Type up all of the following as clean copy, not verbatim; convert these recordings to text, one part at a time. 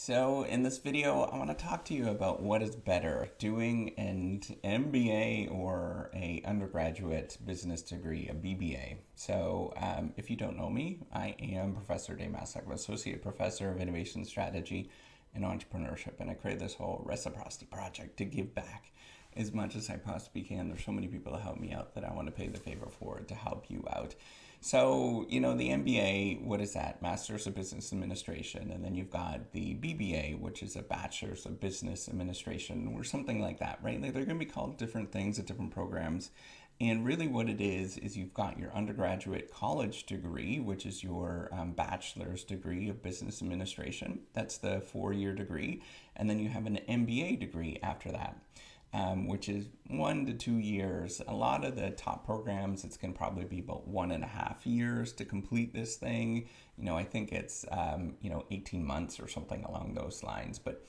So in this video, I want to talk to you about what is better, doing an MBA or a undergraduate business degree, a BBA. So if you don't know me, I am Professor Maslach, Associate Professor of Innovation Strategy and Entrepreneurship, and I created this whole reciprocity project to give back as much as I possibly can. There's so many people to help me out that I want to pay the favor forward to help you out. So, the MBA, what is that? Masters of Business Administration. And then you've got the BBA, which is a Bachelor's of Business Administration or something like that, right? Like they're going to be called different things at different programs. And really what it is you've got your undergraduate college degree, which is your bachelor's degree of business administration. That's the 4-year degree. And then you have an MBA degree after that. Which is 1 to 2 years. A lot of the top programs, it's going to probably be about 1.5 years to complete this thing. I think it's, 18 months or something along those lines. But,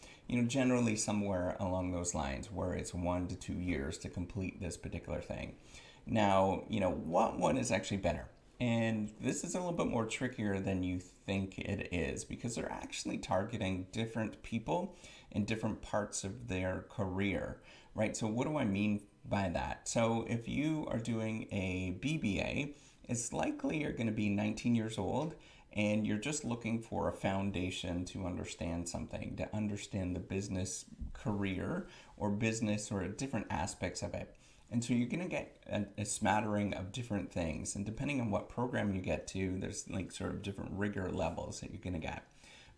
generally somewhere along those lines where it's 1 to 2 years to complete this particular thing. Now, what one is actually better? And this is a little bit more trickier than you think it is because they're actually targeting different people in different parts of their career, right? So what do I mean by that? So if you are doing a BBA, it's likely you're going to be 19 years old and you're just looking for a foundation to understand something, to understand the business career or business or different aspects of it. And so you're going to get a smattering of different things. And depending on what program you get to, there's like sort of different rigor levels that you're going to get.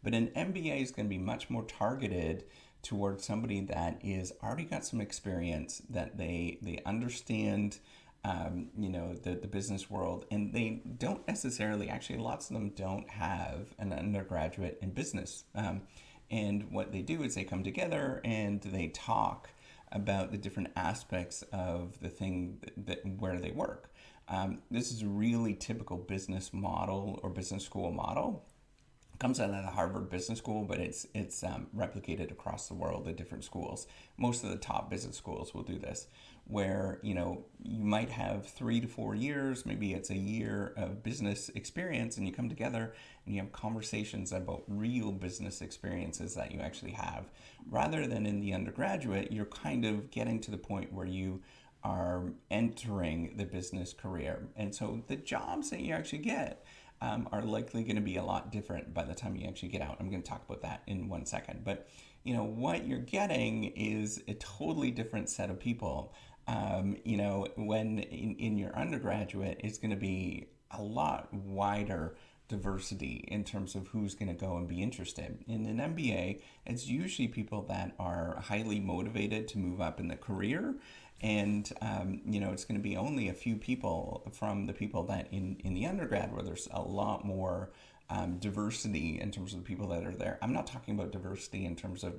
But an MBA is going to be much more targeted towards somebody that is already got some experience, that they understand, the business world. And they don't necessarily, actually, lots of them don't have an undergraduate in business. And what they do is they come together and they talk about the different aspects of the thing that where they work. This is a really typical business model or business school model. It comes out of the Harvard Business School, but it's replicated across the world at different schools. Most of the top business schools will do this, where you might have 3 to 4 years, maybe it's a year of business experience, and you come together and you have conversations about real business experiences that you actually have. Rather than in the undergraduate, you're kind of getting to the point where you are entering the business career. And so the jobs that you actually get are likely going to be a lot different by the time you actually get out. I'm going to talk about that in 1 second. But, what you're getting is a totally different set of people. When in your undergraduate, it's going to be a lot wider diversity in terms of who's going to go and be interested. In an MBA, it's usually people that are highly motivated to move up in the career. And, it's going to be only a few people from the people that in the undergrad where there's a lot more diversity in terms of the people that are there. I'm not talking about diversity in terms of,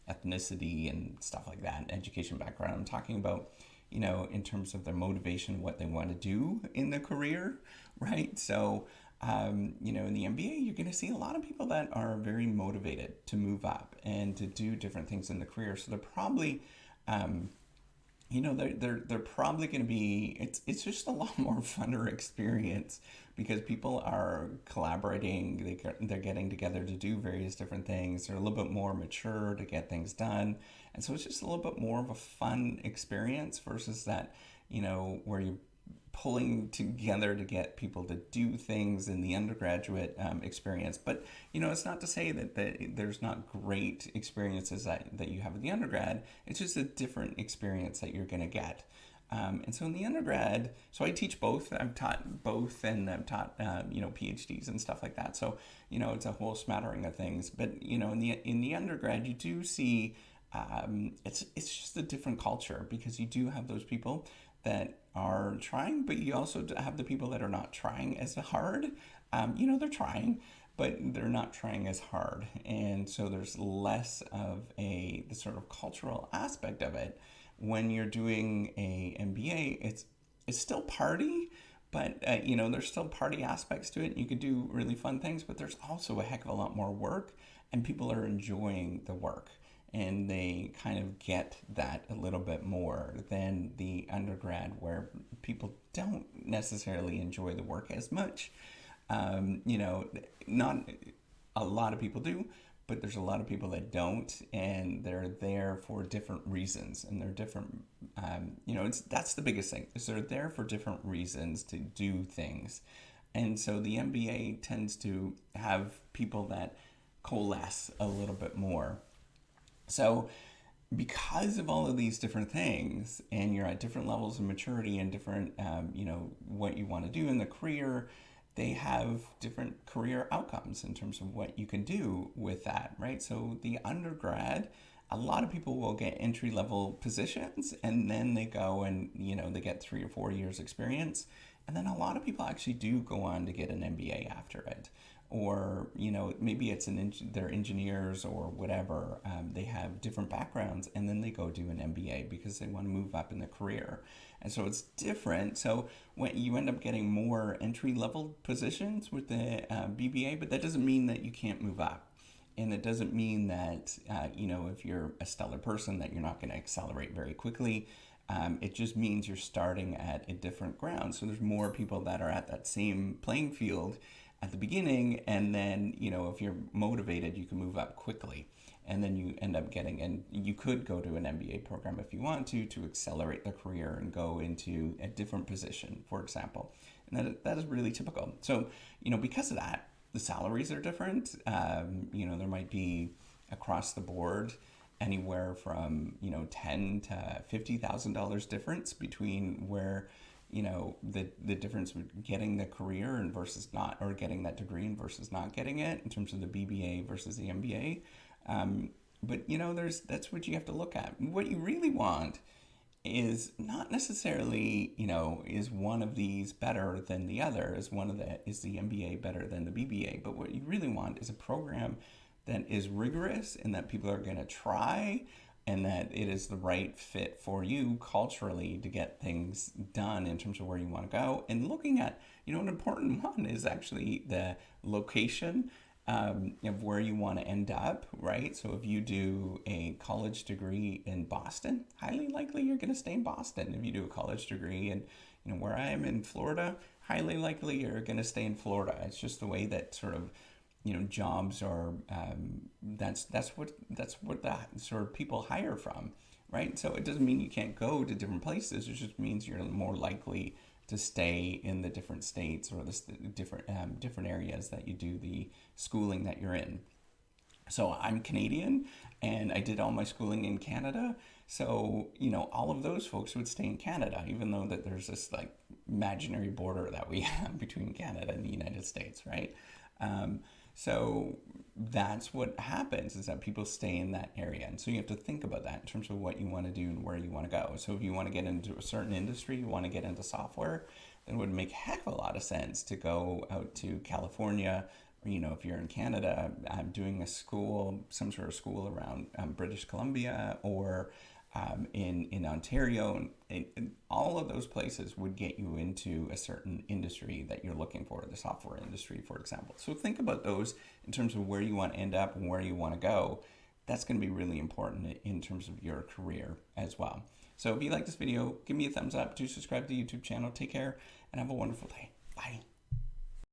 ethnicity and stuff like that, education background. I'm talking about, in terms of their motivation, what they want to do in the career, right? So, in the MBA, you're going to see a lot of people that are very motivated to move up and to do different things in the career. So they're probably, they're probably going to be, it's just a lot more funner experience because people are collaborating, they're getting together to do various different things. They're a little bit more mature to get things done. And so it's just a little bit more of a fun experience versus that, where you're pulling together to get people to do things in the undergraduate experience. But, it's not to say that there's not great experiences that you have in the undergrad. It's just a different experience that you're going to get. And so in the undergrad, so I teach both. I've taught both, and I've taught, PhDs and stuff like that. So, it's a whole smattering of things. But, in the undergrad, you do see it's just a different culture because you do have those people that are trying, but you also have the people that are not trying as hard. They're trying, but they're not trying as hard. And so there's less of the sort of cultural aspect of it. When you're doing a MBA, it's still party, but there's still party aspects to it. You could do really fun things, but there's also a heck of a lot more work, and people are enjoying the work. And they kind of get that a little bit more than the undergrad, where people don't necessarily enjoy the work as much. Not a lot of people do, but there's a lot of people that don't, and they're there for different reasons, and they're different. That's the biggest thing, is they're there for different reasons to do things, and so the MBA tends to have people that coalesce a little bit more. So because of all of these different things, and you're at different levels of maturity and different, what you want to do in the career, they have different career outcomes in terms of what you can do with that, right? So the undergrad, a lot of people will get entry level positions, and then they go and, they get 3 or 4 years experience. And then a lot of people actually do go on to get an MBA after it. Or, maybe it's they're engineers or whatever. They have different backgrounds, and then they go do an MBA because they want to move up in their career. And so it's different. So when you end up getting more entry level positions with the BBA, but that doesn't mean that you can't move up. And it doesn't mean that, if you're a stellar person, that you're not going to accelerate very quickly. It just means you're starting at a different ground. So there's more people that are at that same playing field at the beginning, and then, if you're motivated, you can move up quickly, and then you end up and you could go to an MBA program if you want to accelerate the career and go into a different position, for example. And that is really typical. So, because of that, the salaries are different. There might be across the board anywhere from, $10,000 to $50,000 difference between where, the difference with getting the career and versus not, or getting that degree and versus not getting it, in terms of the BBA versus the MBA. But that's what you have to look at. What you really want is not necessarily, is one of these better than the other? Is the MBA better than the BBA? But what you really want is a program that is rigorous and that people are going to try, and that it is the right fit for you culturally to get things done in terms of where you want to go. And looking at, an important one is actually the location of where you want to end up, right? So if you do a college degree in Boston, highly likely you're going to stay in Boston. If you do a college degree in, where I am in Florida, highly likely you're going to stay in Florida. It's just the way that sort of, jobs are, that's what the sort of people hire from, right? So it doesn't mean you can't go to different places. It just means you're more likely to stay in the different states or the different areas that you do the schooling that you're in. So I'm Canadian, and I did all my schooling in Canada. So, all of those folks would stay in Canada, even though that there's this like imaginary border that we have between Canada and the United States, right? So that's what happens, is that people stay in that area. And so you have to think about that in terms of what you want to do and where you want to go. So if you want to get into a certain industry, you want to get into software, then it would make a heck of a lot of sense to go out to California, or, if you're in Canada, doing some sort of school around British Columbia, or in Ontario, and all of those places would get you into a certain industry that you're looking for, the software industry, for example. So think about those in terms of where you want to end up and where you want to go. That's going to be really important in terms of your career as well. So if you like this video, give me a thumbs up, do subscribe to the YouTube channel. Take care and have a wonderful day. Bye.